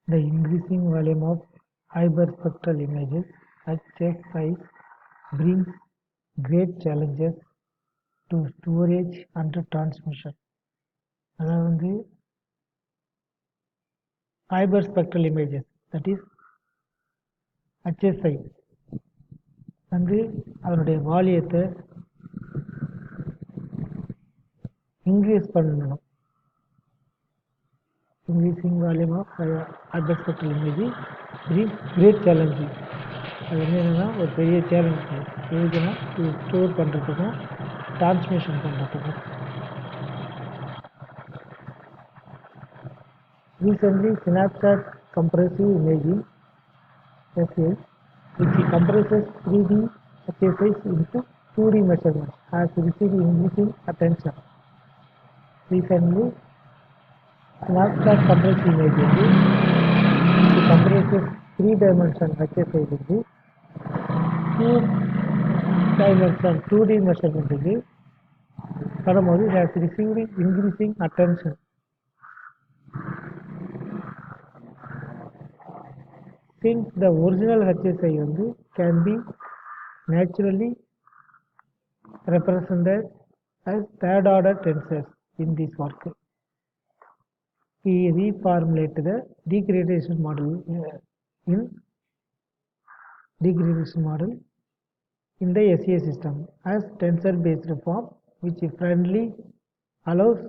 The increasing volume of hyperspectral images at chest size brings great challenges to storage and transmission. அதாவது hyperspectral images, that is HSI வந்து அதனுடைய வால்யூத்தை increase பண்ணணும். increasing volume of hyperspectral image is great challenge. அது என்னன்னா ஒரு பெரிய challenge எதுக்குன்னா store பண்ணுறதுக்கும் டிரான்ஸ்மிஷன் பண்ணுறதுக்கும். Recently, Snapchat Compressive Imaging (SI), which compresses 3D HSIs into 2D measurements, has received increasing attention. Recently, Snapchat Compressive Imaging, which compresses 3-dimensional HSI into 2-dimensional 2D measurement, has received increasing attention. Since the original HSI can be naturally represented as third-order tensors in this work, we reformulate the degradation model in the SEA system as tensor-based form, which friendly allows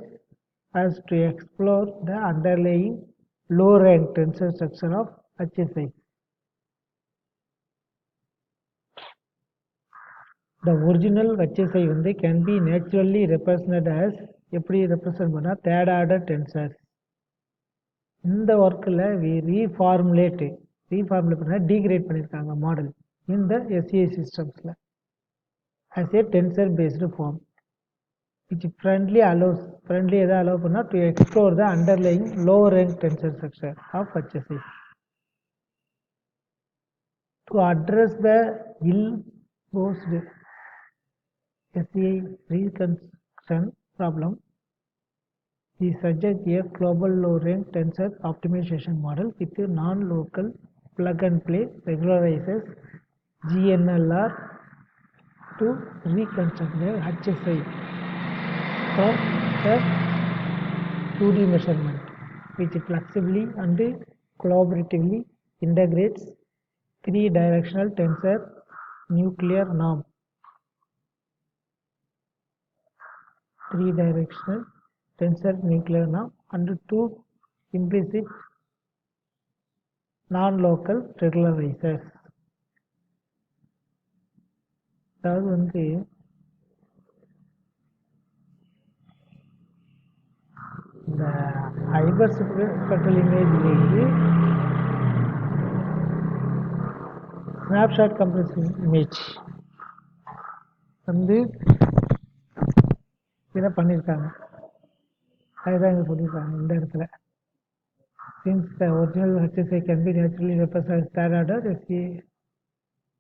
us to explore the underlying low-rank tensor structure of HSI. The original HSI can be naturally represented as எப்படி represent பண்ணா third order tensors. இந்த ஒர்க்கில் we reformulate பண்ண degrade பண்ணியிருக்காங்க model in the SEA systems as a tensor based form, which friendly எதை allow பண்ணா to explore the underlying lower rank tensor structure of HSI. To address the ill-posed SEI reconstruction problem, we suggest a global low-rank tensor optimization model with a non-local plug-and-play regularizers GNLR to reconstruct the HSI from the 2D measurement, which flexibly and collaboratively integrates 3-directional tensor nuclear norm. 3-directional tensor nuclear norm and 2 implicit non-local regularizers. அதாவது இந்த ஹைபர்ஸ்பெக்ட்ரல் இமேஜ்லேருந்து snapshot compressive image இதை பண்ணியிருக்காங்க. அதுதான் இங்கே சொல்லியிருக்காங்க இந்த இடத்துல. Since the original HSI can be naturally represented as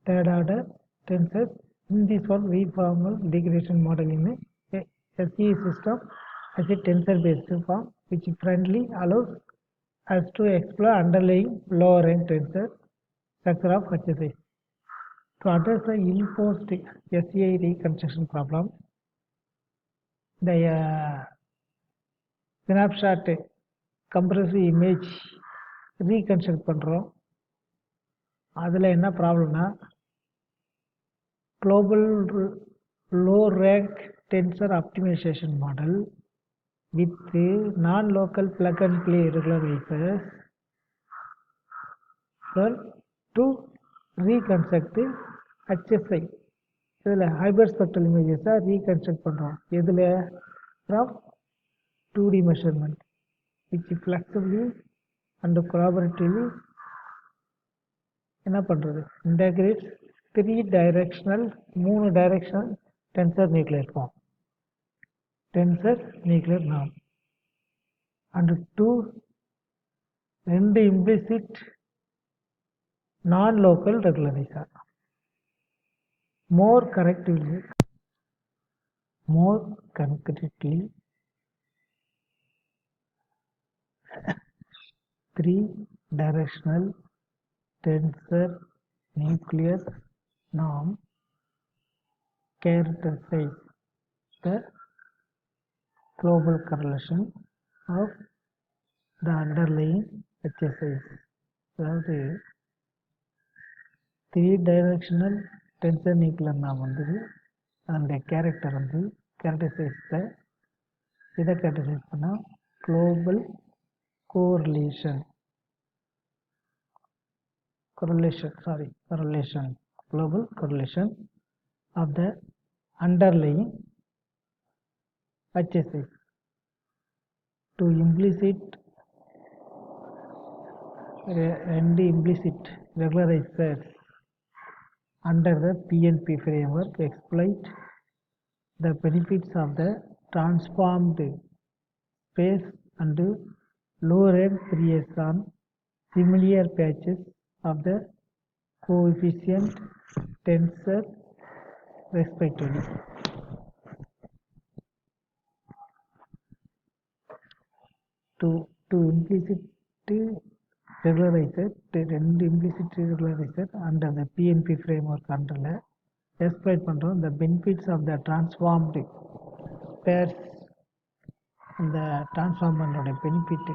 third order tensors, in this one we form a degradation model in a SEA system as a tensor based form, which friendly allows us to explore underlying lower rank tensor structure of HSI. To address the ill-posed SEI reconstruction problem, the snapshot compressive image reconstruct பண்றோம். அதில் என்ன ப்ராப்ளம்னா global low rank tensor optimization model with non-local plug and play regularizers to reconstruct HSI. இதில் ஹைபர்ஸ்பெக்ட்ரல் இமேஜஸாக reconstruct பண்ணுறோம். இதில் from 2D measurement, which flexibly and collaboratively என்ன பண்ணுறது integrates 3-directional 3-directional tensor nuclear form, tensor nuclear norm and 2 implicit non-local regularizer. More concretely, 3 directional tensor nuclear norm characterizes the global correlation of the underlying HSIs. அதாவது 3-dimensional tensor nuclear norm வந்து அதனுடைய character வந்து கேரக்டரைசேஷத்தை இதை characterise பண்ணால் global correlation global correlation of the underlying HSIs to implicit and implicit regularizers under the PNP framework exploit the benefits of the transformed space and low rank periods on similar patches of the coefficient tensor respectively. To implicit regularizer, implicit regularizer under the PNP framework under exploit பண்றோம் the benefits of the transformed pairs அந்த transformer benefit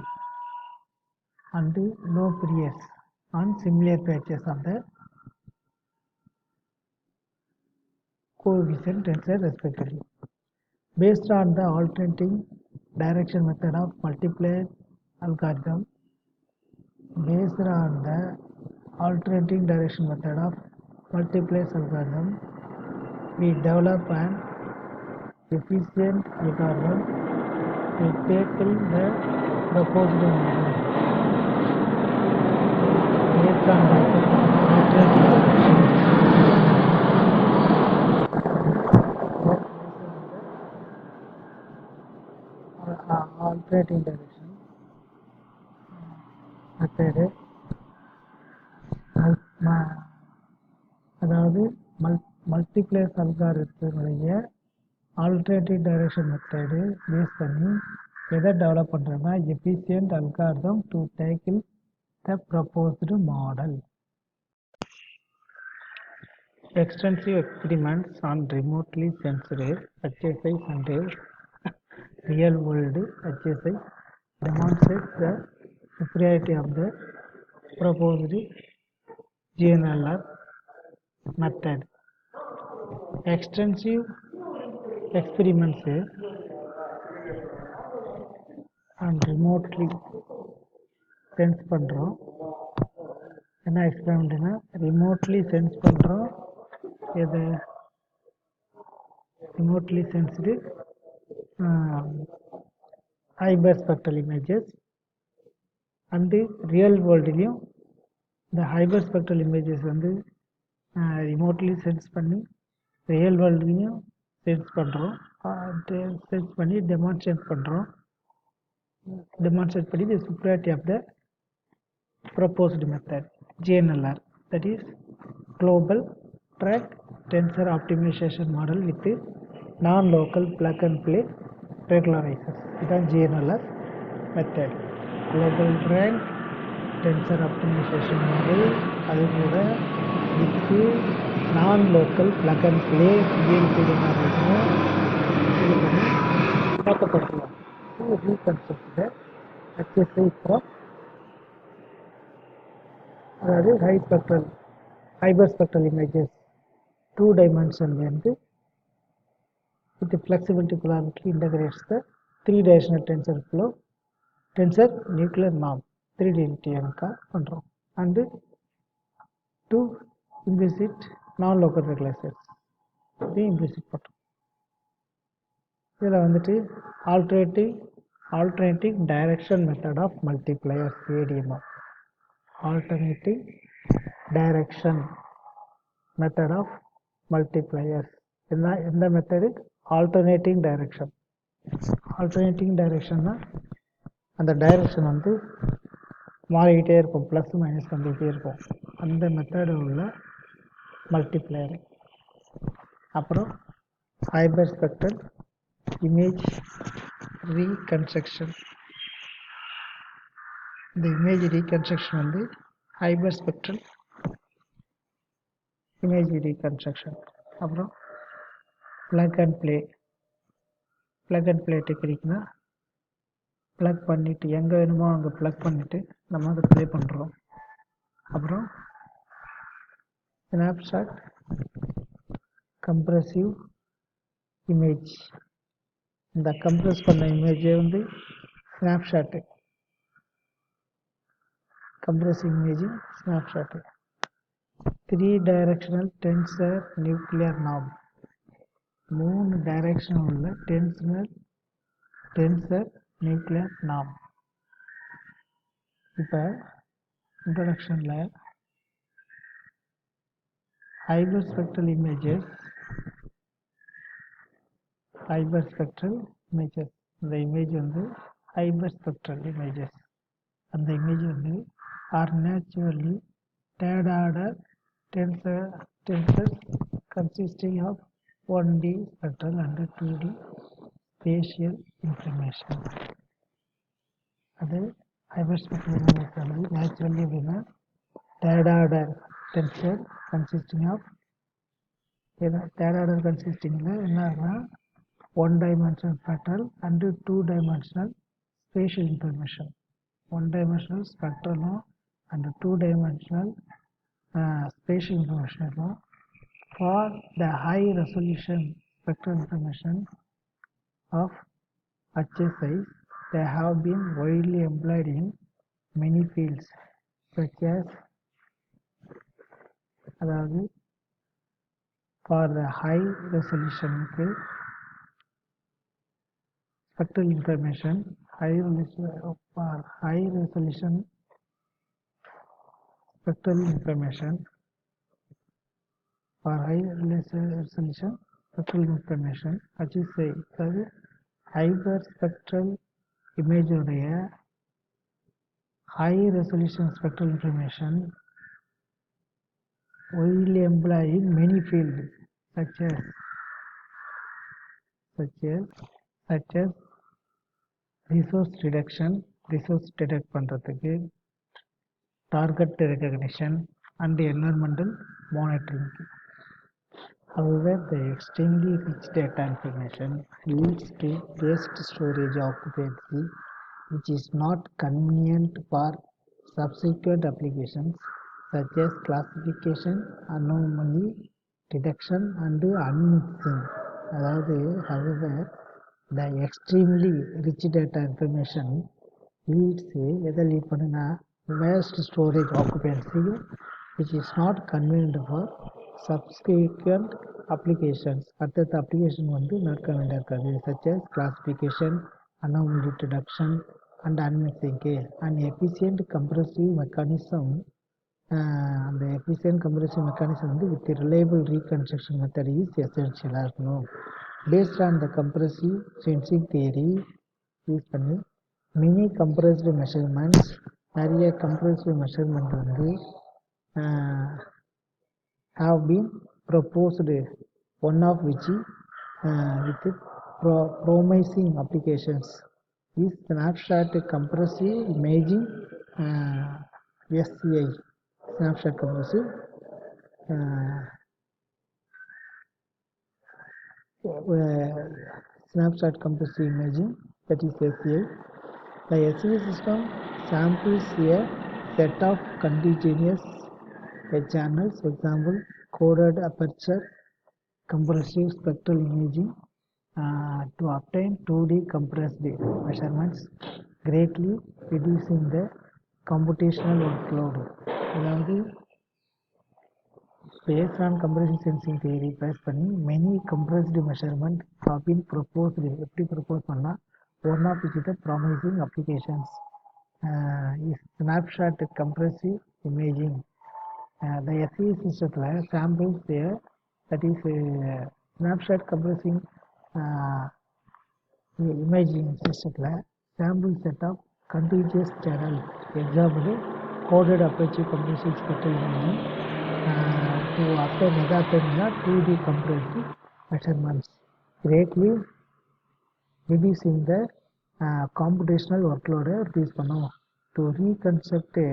and low periods on similar patches of the coefficient tensor respectively. Based on the alternating direction method of multiplier algorithm, based on the alternating direction method of multiplier algorithm, we develop an efficient algorithm to tackle the proposed model. Based on the alternating direction alternating direction method அதாவது மல்டிப்ளேஸ் அல்காரிதத்தினுடைய alternative direction method base பண்ணி எதை develop பண்ணுறதுனா efficient algorithm to tackle the proposed model. Extensive experiments on remotely sensed HSIs and real-world HSI demonstrate the superiority of the proposed GNLR method. Extensive experiments on remotely sense பண்றோம். என்ன எக்ஸ்பெரிமெண்ட்னா remotely sense பண்றோம். எது remotely sensed hyperspectral images and real வேர்ல்டுலேயும் இந்த hyperspectral images வந்து remotely sense பண்ணி real வேர்ல்டுலேயும் sense பண்ணுறோம். சென்ஸ் பண்ணி டெமான்ஸ்ட்ரேட் பண்ணுறோம். டெமான்ஸ்ட்ரேட் பண்ணி the superiority of the proposed method GNLR, that is global track tensor optimization model with non-local plug and play regularizers. இதுதான் GNLR method. global track tensor optimization model அது கூட with non-local plug and play PNP regularizers இது பண்ணி பார்க்கப்படுத்தலாம். to reconstruct the HSI from அதாவது ஹைபர்ஸ்பெக்ட்ரல் images 2 dimension வந்து with flexibility polarity integrates the 3-dimensional tensor nuclear norm 3D பண்றோம். and 2 implicit non-local regularizers இதையும் implicit பண்றோம். இதில் வந்துட்டு alternating direction method of multipliers ADMO. Alternating direction method of multipliers. இந்த method alternating direction. alternating direction அந்த direction வந்து மாறிக்கிட்டே இருக்கும், ப்ளஸ் மைனஸ் வந்துக்கிட்டே இருக்கும். அந்த மெத்தடு உள்ள மல்டிப்ளையர். அப்புறம் ஹைபர்ஸ்பெக்ட்ரல் இமேஜ் ரீகன்ஸ்ட்ரக்ஷன். இந்த இமேஜ் ரீகன்ஸ்ட்ரக்ஷன் வந்து ஹைப்பர் ஸ்பெக்ட்ரல் இமேஜ் ரீகன்ஸ்ட்ரக்ஷன். அப்புறம் plug and play டெக்னிக்னா ப்ளக் பண்ணிவிட்டு எங்கே வேணுமோ அங்கே ப்ளக் பண்ணிவிட்டு நம்ம அதை ப்ளே பண்ணுறோம். அப்புறம் ஸ்னாப்ஷாட் கம்ப்ரசிவ் இமேஜ். இந்த கம்ப்ரஸ் பண்ண இமேஜே வந்து snapshot, compressive image snapshot. 3 directional tensor nuclear நாப். 3 டைரக்ஷன் உள்ள டென்சர் நியூக்ளியர் நாப். இப்போ இன்ட்ரடக்ஷனில் ஹைப்பர் ஸ்பெக்ட்ரல் இமேஜஸ் இந்த இமேஜ் வந்து ஹைப்பர் ஸ்பெக்ட்ரல் இமேஜஸ். அந்த இமேஜ் வந்து are naturally third order tensors consisting of 1D spectral and 2D spatial information. அது ஹைப்பர் ஸ்பெக்ட்ரல் இமேஜ் வந்து நேச்சுரலி அப்படின்னா third order tensor consisting of third order consistingல என்னன்னா 1-dimensional spectral and 2-dimensional spatial information. 1-dimensional spectral and 2-dimensional spatial information. For the high resolution spectral information of HSI, they have been widely employed in many fields such as அதாவது for the high resolution spectral information, high resolution spectral information HSI, அதாவது hyper spectral image உடைய high resolution spectral information widely employed in many fields such as resource reduction, resource detect பண்றதுக்கு, target recognition and environmental monitoring. However, the extremely rich data information leads to waste storage occupancy, which is not convenient for subsequent applications such as classification, anomaly detection and unmixing. அதாவது however, the extremely rich data information leads எதை lead பண்ணுன்னா waste storage occupancy, which is not convenient for subsequent applications. அடுத்த application வந்து not convenient இருக்காது, such as classification, anomaly detection and unmixing. An efficient compressive mechanism, அந்த efficient compressive mechanism வந்து with reliable reconstruction method is essential. Based on the compressive sensing theory use பண்ணி many compressed measurements, நிறைய compressive measurement வந்து have been proposed, one of which with promising applications is snapshot compressive imaging, SCI, snapshot compressive snapshot compressive imaging, that is SCI. The SCI system samples a set of continuous channels, example coded aperture compressive spectral imaging, to obtain 2D compressed measurements, greatly reducing the computational workload. அதாவது based on compression sensing theory based பண்ணி many compressed measurement have been proposed. எப்படி propose பண்ணால் one of which is the promising applications is snapshot compressive imaging. The SCI system samples there, that is snapshot compressing imaging system sample set of contiguous channel, example coded aperture compressive spectral imaging, to obtain 2D compressive measurements, greatly reducing the computational workload reduce பண்ணும். to reconstruct a